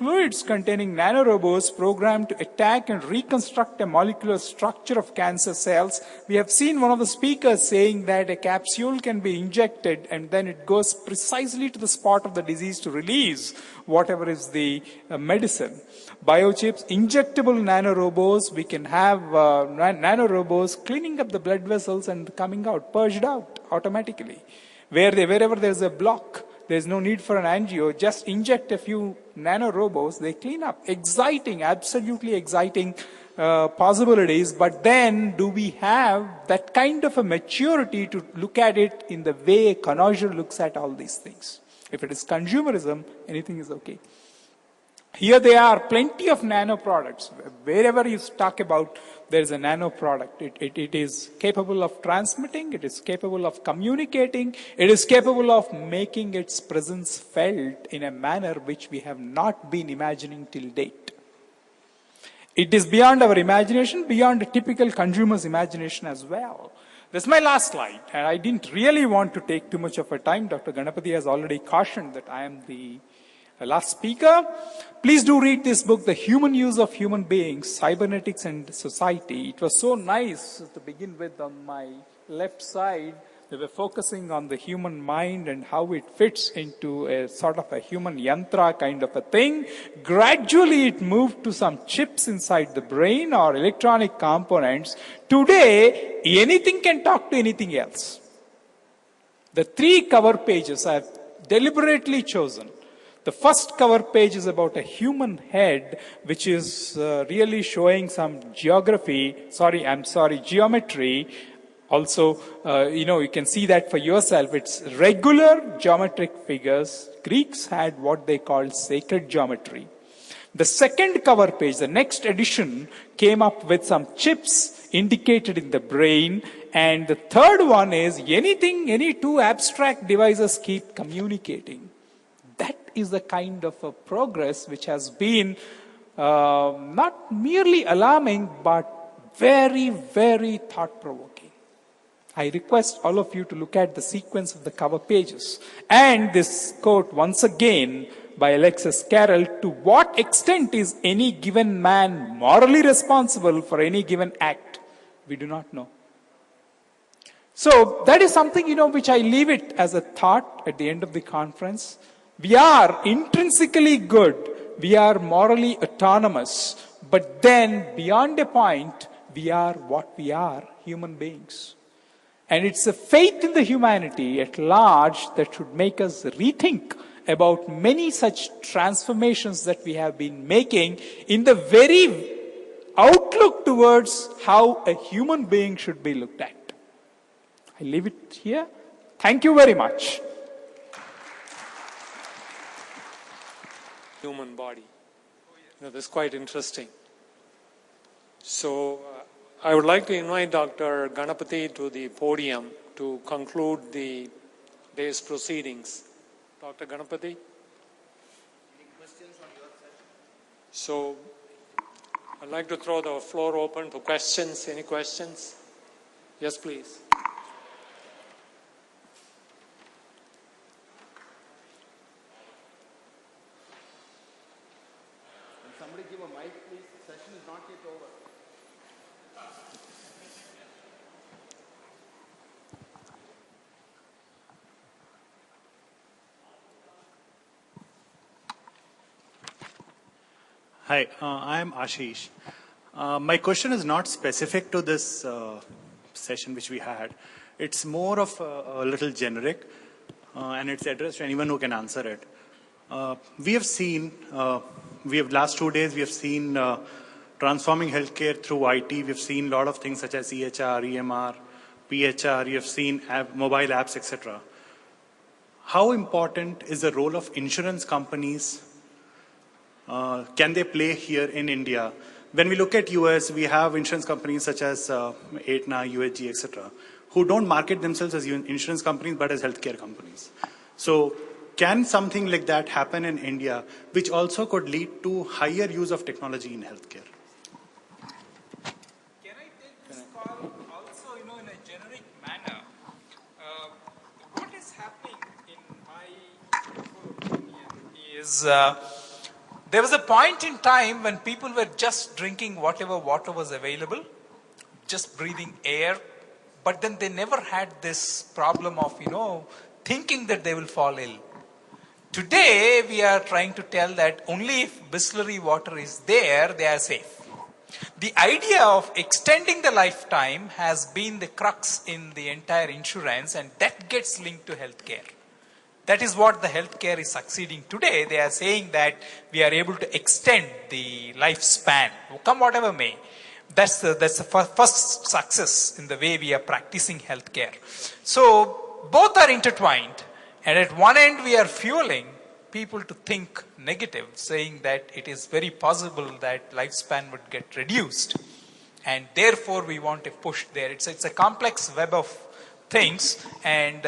fluids containing nanorobots programmed to attack and reconstruct a molecular structure of cancer cells. We have seen one of the speakers saying that a capsule can be injected and then it goes precisely to the spot of the disease to release whatever is the medicine. Biochips, injectable nanorobots, we can have nanorobots cleaning up the blood vessels and coming out, purged out automatically. Wherever there's a block, there's no need for an angio, just inject a few nanorobots, they clean up. Exciting, absolutely exciting possibilities, but then do we have that kind of a maturity to look at it in the way a connoisseur looks at all these things? If it is consumerism, anything is okay. Here there are plenty of nano products. Wherever you talk about, there is a nano product. It is capable of transmitting, it is capable of communicating, it is capable of making its presence felt in a manner which we have not been imagining till date. It is beyond our imagination, beyond a typical consumer's imagination as well. This is my last slide, and I didn't really want to take too much of a time. Dr. Ganapathy has already cautioned that I am the last speaker. Please do read this book, The Human Use of Human Beings, Cybernetics and Society. It was so nice to begin with. On my left side, they were focusing on the human mind and how it fits into a sort of a human yantra kind of a thing. Gradually it moved to some chips inside the brain or electronic components. Today, anything can talk to anything else. The 3 cover pages I have deliberately chosen. The first cover page is about a human head, which is really showing some geometry. Also, you can see that for yourself. It's regular geometric figures. Greeks had what they called sacred geometry. The second cover page, the next edition, came up with some chips indicated in the brain. And the third one is any 2 abstract devices keep communicating. That is the kind of a progress which has been not merely alarming, but very, very thought-provoking. I request all of you to look at the sequence of the cover pages. And this quote once again by Alexis Carrel, to what extent is any given man morally responsible for any given act? We do not know. So that is something, which I leave it as a thought at the end of the conference. We are intrinsically good. We are morally autonomous. But then, beyond a point, we are what we are, human beings. And it's a faith in the humanity at large that should make us rethink about many such transformations that we have been making in the very outlook towards how a human being should be looked at. I leave it here. Thank you very much. Human body. This is quite interesting. So I would like to invite Dr. Ganapathy to the podium to conclude the day's proceedings. Dr. Ganapathy? Any questions on your session? So I'd like to throw the floor open to questions. Any questions? Yes, please. Somebody give a mic, please. The session is not yet over. Hi, I am Ashish. My question is not specific to this session which we had. It's more of a little generic, and it's addressed to anyone who can answer it. We have seen, last 2 days, we have seen transforming healthcare through IT. We have seen a lot of things such as EHR, EMR, PHR. You have seen mobile apps, etc. How important is the role of insurance companies? Can they play here in India? When we look at US, we have insurance companies such as Aetna, UHG, etc., who don't market themselves as insurance companies but as healthcare companies. So can something like that happen in India, which also could lead to higher use of technology in healthcare? Can I take this call also, in a generic manner? What is happening, in my opinion, is There was a point in time when people were just drinking whatever water was available, just breathing air, but then they never had this problem of, thinking that they will fall ill. Today, we are trying to tell that only if Bisleri water is there, they are safe. The idea of extending the lifetime has been the crux in the entire insurance, and that gets linked to healthcare. That is what the healthcare is succeeding today. They are saying that we are able to extend the lifespan, come whatever may. That's the first success in the way we are practicing healthcare. So both are intertwined, and at one end we are fueling people to think negative, saying that it is very possible that lifespan would get reduced, and therefore we want a push there. It's a complex web of things, and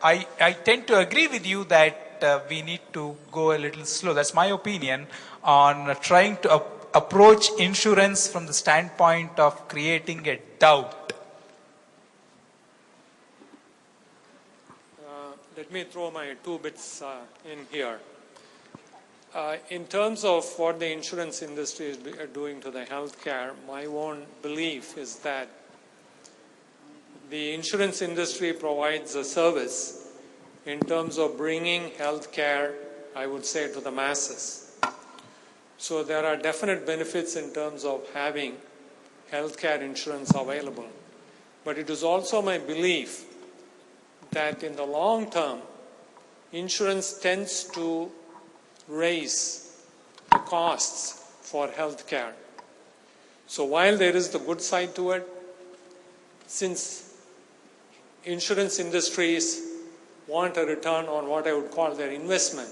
I tend to agree with you that we need to go a little slow. That's my opinion on trying to approach insurance from the standpoint of creating a doubt. Let me throw my 2 bits in here. In terms of what the insurance industry is doing to the healthcare, my own belief is that the insurance industry provides a service in terms of bringing healthcare, I would say, to the masses. So there are definite benefits in terms of having healthcare insurance available. But it is also my belief that in the long term, insurance tends to raise the costs for healthcare. So while there is the good side to it, since insurance industries want a return on what I would call their investment,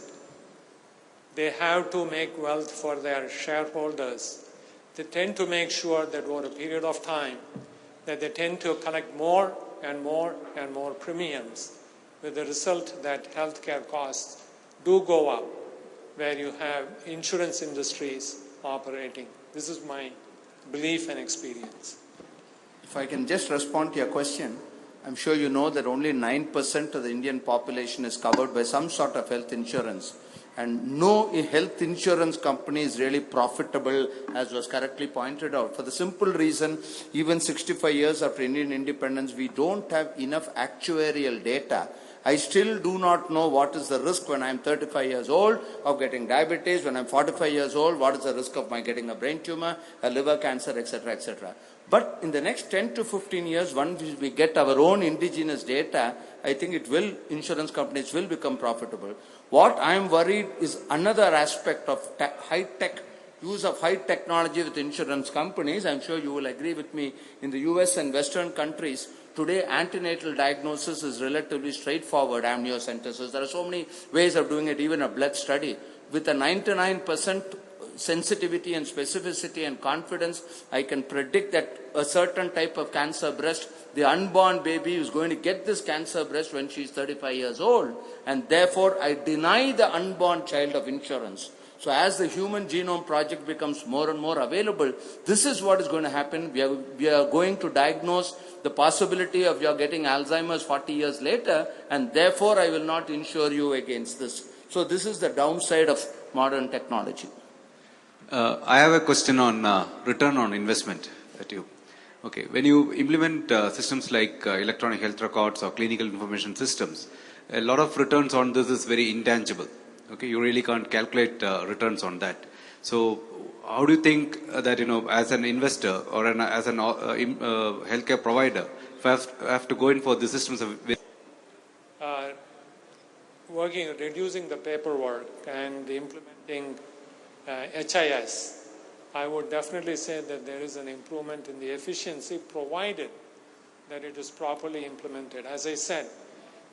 they have to make wealth for their shareholders. They tend to make sure that over a period of time that they tend to collect more and more and more premiums, with the result that healthcare costs do go up where you have insurance industries operating. This is my belief and experience. If I can just respond to your question, I'm sure you know that only 9% of the Indian population is covered by some sort of health insurance. And no health insurance company is really profitable, as was correctly pointed out. For the simple reason, even 65 years after Indian independence, we don't have enough actuarial data. I still do not know what is the risk when I'm 35 years old of getting diabetes, when I'm 45 years old, what is the risk of my getting a brain tumor, a liver cancer, etc., etc. But in the next 10 to 15 years, once we get our own indigenous data, I think insurance companies will become profitable. What I am worried is another aspect of use of high technology with insurance companies. I'm sure you will agree with me. In the US and Western countries, today antenatal diagnosis is relatively straightforward, amniocentesis. There are so many ways of doing it, even a blood study. With a 99% sensitivity and specificity and confidence, I can predict that a certain type of cancer breast, the unborn baby is going to get this cancer breast when she is 35 years old, and therefore I deny the unborn child of insurance. So as the Human Genome Project becomes more and more available, this is what is going to happen. We are going to diagnose the possibility of your getting Alzheimer's 40 years later, and therefore I will not insure you against this. So this is the downside of modern technology. I have a question on return on investment that you. Okay, when you implement systems like electronic health records or clinical information systems, a lot of returns on this is very intangible. Okay, you really can't calculate returns on that. So, how do you think that as an investor or as an healthcare provider, if I have to go in for the systems of reducing the paperwork and implementing HIS, I would definitely say that there is an improvement in the efficiency, provided that it is properly implemented. As I said,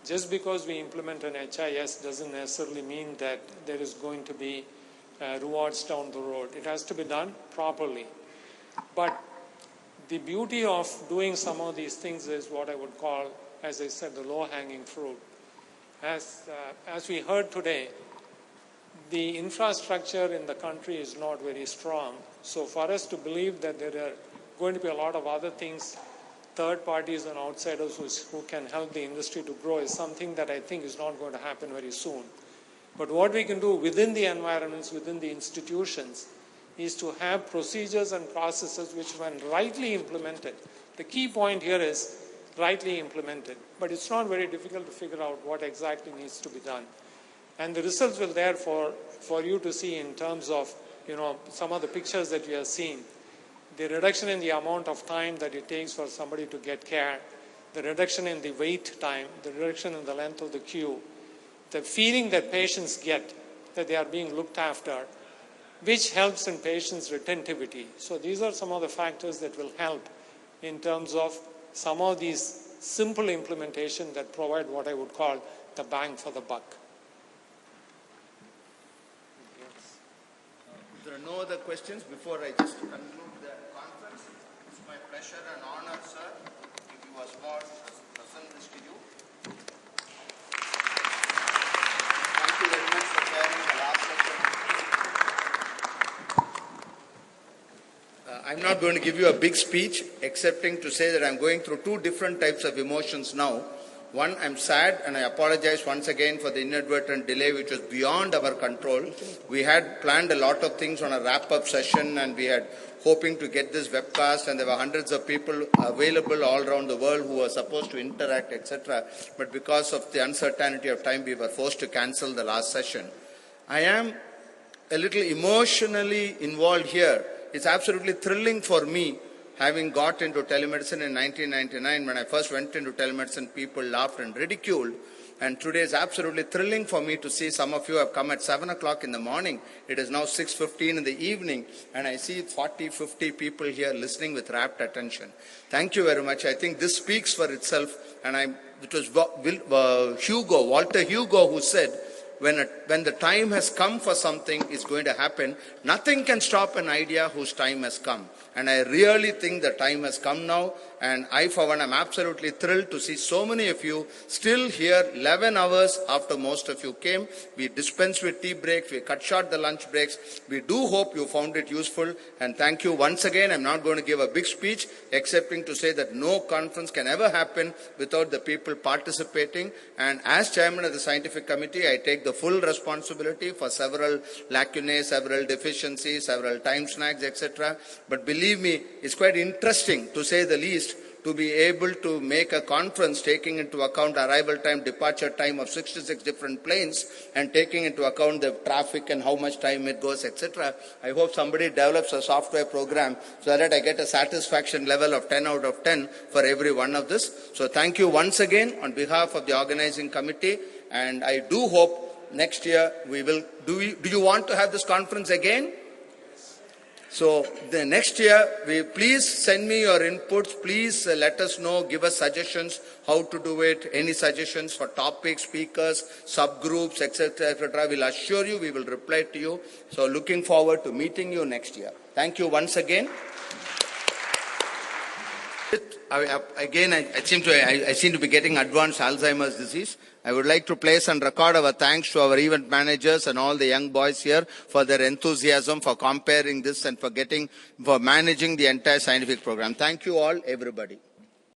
just because we implement an HIS doesn't necessarily mean that there is going to be rewards down the road. It has to be done properly. But the beauty of doing some of these things is what I would call, as I said, the low-hanging fruit. As we heard today, the infrastructure in the country is not very strong. So for us to believe that there are going to be a lot of other things, third parties and outsiders who can help the industry to grow, is something that I think is not going to happen very soon. But what we can do within the environments, within the institutions, is to have procedures and processes which, when rightly implemented, the key point here is rightly implemented. But it's not very difficult to figure out what exactly needs to be done. And the results will therefore, for you to see in terms of, some of the pictures that we have seen, the reduction in the amount of time that it takes for somebody to get care, the reduction in the wait time, the reduction in the length of the queue, the feeling that patients get that they are being looked after, which helps in patients' retentivity. So these are some of the factors that will help in terms of some of these simple implementation that provide what I would call the bang for the buck. If there are no other questions, before I just conclude the conference, it's my pleasure and honor, sir, to give you a small present this to you. Thank you very much for sharing the last session. I'm not going to give you a big speech, excepting to say that I'm going through two different types of emotions now. One, I'm sad, and I apologize once again for the inadvertent delay, which was beyond our control. We had planned a lot of things on a wrap-up session, and we had hoping to get this webcast, and there were hundreds of people available all around the world who were supposed to interact, etc. But because of the uncertainty of time, we were forced to cancel the last session. I am a little emotionally involved here. It's absolutely thrilling for me, having got into telemedicine in 1999. When I first went into telemedicine, people laughed and ridiculed. And today is absolutely thrilling for me to see some of you have come at 7 o'clock in the morning. It is now 6:15 in the evening, and I see 40, 50 people here listening with rapt attention. Thank you very much. I think this speaks for itself. And it was Walter Hugo who said, when the time has come for something, it's going to happen. Nothing can stop an idea whose time has come. And I really think the time has come now. And I, for one, am absolutely thrilled to see so many of you still here 11 hours after most of you came. We dispensed with tea breaks. We cut short the lunch breaks. We do hope you found it useful. And thank you once again. I'm not going to give a big speech, excepting to say that no conference can ever happen without the people participating. And as chairman of the scientific committee, I take the full responsibility for several lacunae, several deficiencies, several time snags, etc. But believe me, it's quite interesting, to say the least, to be able to make a conference taking into account arrival time, departure time of 66 different planes, and taking into account the traffic and how much time it goes, etc. I hope somebody develops a software program so that I get a satisfaction level of 10 out of 10 for every one of this. So thank you once again on behalf of the organizing committee, and I do hope next year we will. Do you want to have this conference again? So the next year, please send me your inputs. Please let us know, give us suggestions how to do it, any suggestions for topics, speakers, subgroups, etc., etc. We'll assure you, we will reply to you. So looking forward to meeting you next year. Thank you once again. I seem to be getting advanced Alzheimer's disease. I would like to place and record our thanks to our event managers and all the young boys here for their enthusiasm for comparing this and for managing the entire scientific program. Thank you all, everybody.